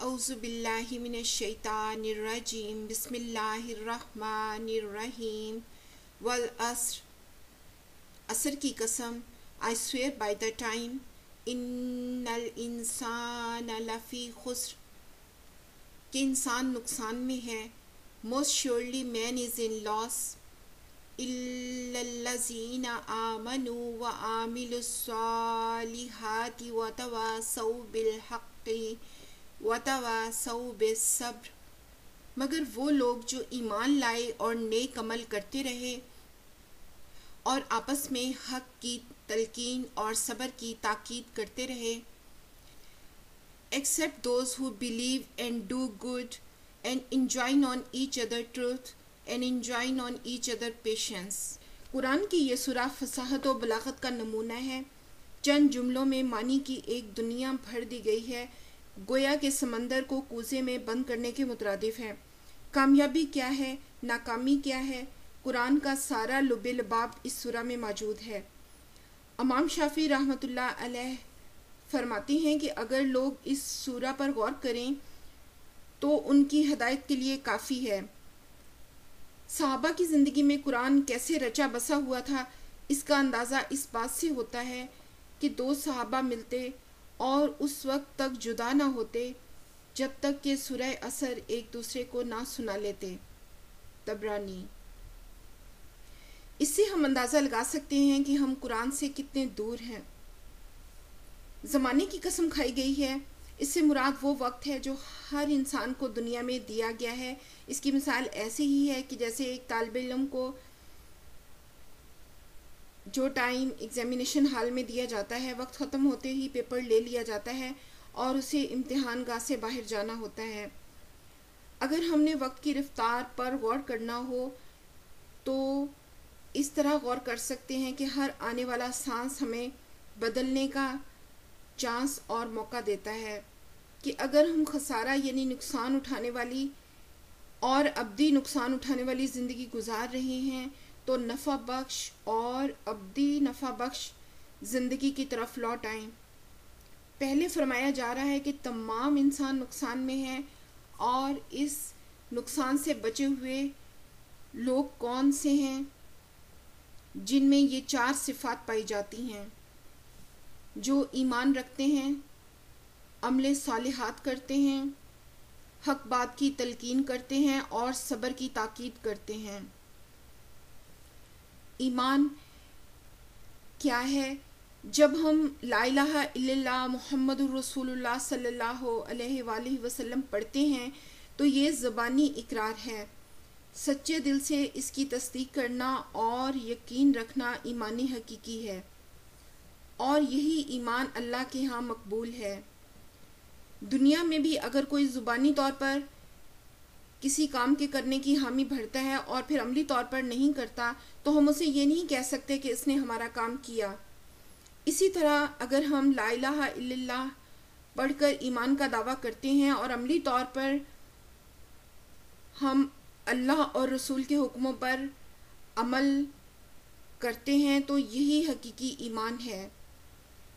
اعوذ باللہ من الشیطان الرجیم بسم اللہ الرحمن الرحیم والعصر عصر کی قسم I swear by the time ان الانسان لفی خسر کہ انسان نقصان میں ہے. Most surely man is in loss الا الذین آمنوا وعملوا الصالحات وتواصوا بالحق وتواصوا بالصبر مگر وہ لوگ جو ایمان لائے اور نیک عمل کرتے رہے اور آپس میں حق کی تلقین اور صبر کی تاکید کرتے رہے. Except those who believe and do good and enjoin on each other truth and enjoin on each other patience. قرآن کی یہ سورہ فصاحت و بلاغت کا نمونہ ہے. چند جملوں میں معنی کی ایک دنیا بھر دی گئی ہے، گویا کہ سمندر کو کوزے میں بند کرنے کے مترادف ہے. کامیابی کیا ہے، ناکامی کیا ہے، قرآن کا سارا لب لباب اس سورہ میں موجود ہے. امام شافعی رحمۃ اللہ علیہ فرماتی ہیں کہ اگر لوگ اس سورہ پر غور کریں تو ان کی ہدایت کے لیے کافی ہے. صحابہ کی زندگی میں قرآن کیسے رچا بسا ہوا تھا، اس کا اندازہ اس بات سے ہوتا ہے کہ دو صحابہ ملتے اور اس وقت تک جدا نہ ہوتے جب تک کہ سورہ عصر ایک دوسرے کو نہ سنا لیتے. طبرانی. اس سے ہم اندازہ لگا سکتے ہیں کہ ہم قرآن سے کتنے دور ہیں. زمانے کی قسم کھائی گئی ہے، اس سے مراد وہ وقت ہے جو ہر انسان کو دنیا میں دیا گیا ہے. اس کی مثال ایسی ہی ہے کہ جیسے ایک طالب علم کو جو ٹائم ایگزامینیشن ہال میں دیا جاتا ہے، وقت ختم ہوتے ہی پیپر لے لیا جاتا ہے اور اسے امتحان گاہ سے باہر جانا ہوتا ہے. اگر ہم نے وقت کی رفتار پر غور کرنا ہو تو اس طرح غور کر سکتے ہیں کہ ہر آنے والا سانس ہمیں بدلنے کا چانس اور موقع دیتا ہے کہ اگر ہم خسارہ یعنی نقصان اٹھانے والی اور ابدی نقصان اٹھانے والی زندگی گزار رہے ہیں تو نفع بخش اور ابدی نفع بخش زندگی کی طرف لوٹ آئیں. پہلے فرمایا جا رہا ہے کہ تمام انسان نقصان میں ہیں، اور اس نقصان سے بچے ہوئے لوگ کون سے ہیں جن میں یہ چار صفات پائی جاتی ہیں: جو ایمان رکھتے ہیں، عمل صالحات کرتے ہیں، حق بات کی تلقین کرتے ہیں اور صبر کی تاکید کرتے ہیں. ایمان کیا ہے؟ جب ہم لا الہ الا اللہ محمد الرسول اللہ صلی اللہ علیہ وآلہ وسلم پڑھتے ہیں تو یہ زبانی اقرار ہے. سچے دل سے اس کی تصدیق کرنا اور یقین رکھنا ایمانی حقیقی ہے، اور یہی ایمان اللہ کے ہاں مقبول ہے. دنیا میں بھی اگر کوئی زبانی طور پر کسی کام کے کرنے کی حامی بھرتا ہے اور پھر عملی طور پر نہیں کرتا تو ہم اسے یہ نہیں کہہ سکتے کہ اس نے ہمارا کام کیا. اسی طرح اگر ہم لا الہ الا اللہ پڑھ کر ایمان کا دعویٰ کرتے ہیں اور عملی طور پر ہم اللہ اور رسول کے حکموں پر عمل کرتے ہیں تو یہی حقیقی ایمان ہے.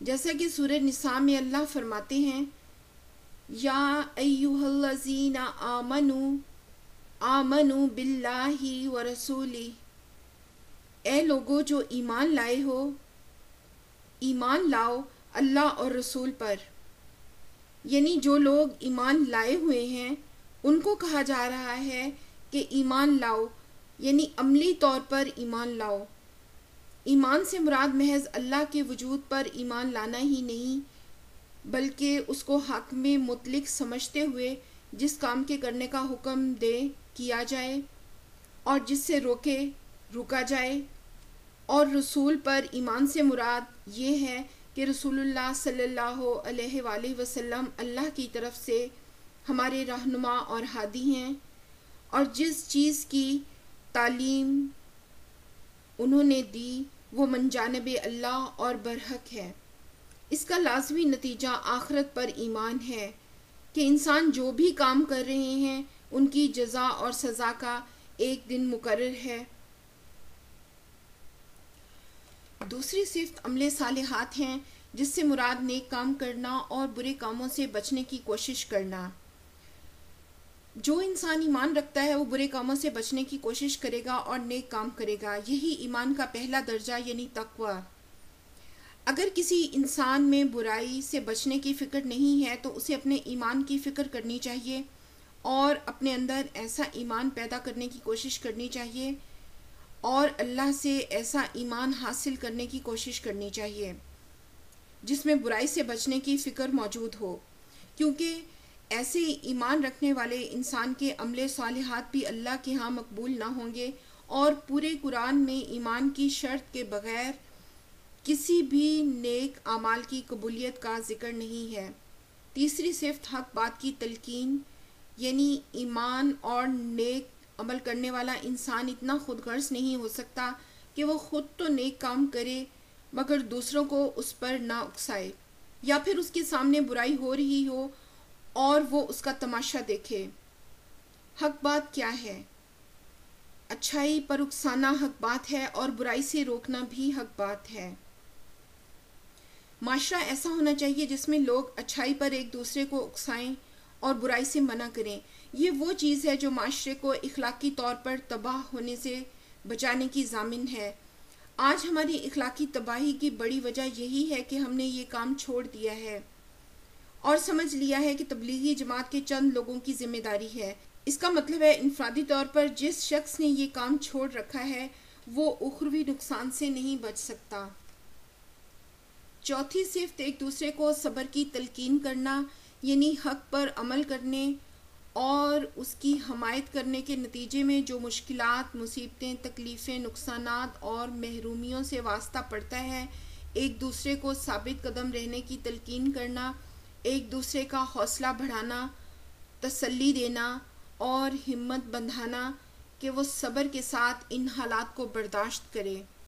جیسا کہ سورہ نساء میں اللہ فرماتے ہیں: یا ایھا الذین آمنوا باللہ ورسولہ، اے لوگو جو ایمان لائے ہو، ایمان لاؤ اللہ اور رسول پر. یعنی جو لوگ ایمان لائے ہوئے ہیں ان کو کہا جا رہا ہے کہ ایمان لاؤ، یعنی عملی طور پر ایمان لاؤ. ایمان سے مراد محض اللہ کے وجود پر ایمان لانا ہی نہیں، بلکہ اس کو حاکم مطلق سمجھتے ہوئے جس کام کے کرنے کا حکم دے کیا جائے اور جس سے روکے رکا جائے. اور رسول پر ایمان سے مراد یہ ہے کہ رسول اللہ صلی اللہ علیہ وآلہ وسلم اللہ کی طرف سے ہمارے رہنما اور ہادی ہیں، اور جس چیز کی تعلیم انہوں نے دی وہ من جانب اللہ اور برحق ہے. اس کا لازمی نتیجہ آخرت پر ایمان ہے کہ انسان جو بھی کام کر رہے ہیں ان کی جزا اور سزا کا ایک دن مقرر ہے. دوسری صفت عمل صالحات ہیں، جس سے مراد نیک کام کرنا اور برے کاموں سے بچنے کی کوشش کرنا. جو انسان ایمان رکھتا ہے وہ برے کاموں سے بچنے کی کوشش کرے گا اور نیک کام کرے گا، یہی ایمان کا پہلا درجہ یعنی تقوی۔ اگر کسی انسان میں برائی سے بچنے کی فکر نہیں ہے تو اسے اپنے ایمان کی فکر کرنی چاہیے اور اپنے اندر ایسا ایمان پیدا کرنے کی کوشش کرنی چاہیے اور اللہ سے ایسا ایمان حاصل کرنے کی کوشش کرنی چاہیے جس میں برائی سے بچنے کی فکر موجود ہو، کیونکہ ایسے ایمان رکھنے والے انسان کے عمل صالحات بھی اللہ کے ہاں مقبول نہ ہوں گے، اور پورے قرآن میں ایمان کی شرط کے بغیر کسی بھی نیک اعمال کی قبولیت کا ذکر نہیں ہے۔ تیسری صفت حق بات کی تلقین، یعنی ایمان اور نیک عمل کرنے والا انسان اتنا خود غرض نہیں ہو سکتا کہ وہ خود تو نیک کام کرے مگر دوسروں کو اس پر نہ اکسائے، یا پھر اس کے سامنے برائی ہو رہی ہو اور وہ اس کا تماشا دیکھے۔ حق بات کیا ہے؟ اچھائی پر اکسانا حق بات ہے اور برائی سے روکنا بھی حق بات ہے۔ معاشرہ ایسا ہونا چاہیے جس میں لوگ اچھائی پر ایک دوسرے کو اکسائیں اور برائی سے منع کریں۔ یہ وہ چیز ہے جو معاشرے کو اخلاقی طور پر تباہ ہونے سے بچانے کی ضامن ہے۔ آج ہماری اخلاقی تباہی کی بڑی وجہ یہی ہے کہ ہم نے یہ کام چھوڑ دیا ہے اور سمجھ لیا ہے کہ تبلیغی جماعت کے چند لوگوں کی ذمہ داری ہے۔ اس کا مطلب ہے انفرادی طور پر جس شخص نے یہ کام چھوڑ رکھا ہے وہ اخروی نقصان سے نہیں بچ سکتا۔ چوتھی صفت ایک دوسرے کو صبر کی تلقین کرنا، یعنی حق پر عمل کرنے اور اس کی حمایت کرنے کے نتیجے میں جو مشکلات، مصیبتیں، تکلیفیں، نقصانات اور محرومیوں سے واسطہ پڑتا ہے، ایک دوسرے کو ثابت قدم رہنے کی تلقین کرنا، ایک دوسرے کا حوصلہ بڑھانا، تسلی دینا اور ہمت بندھانا کہ وہ صبر کے ساتھ ان حالات کو برداشت کرے۔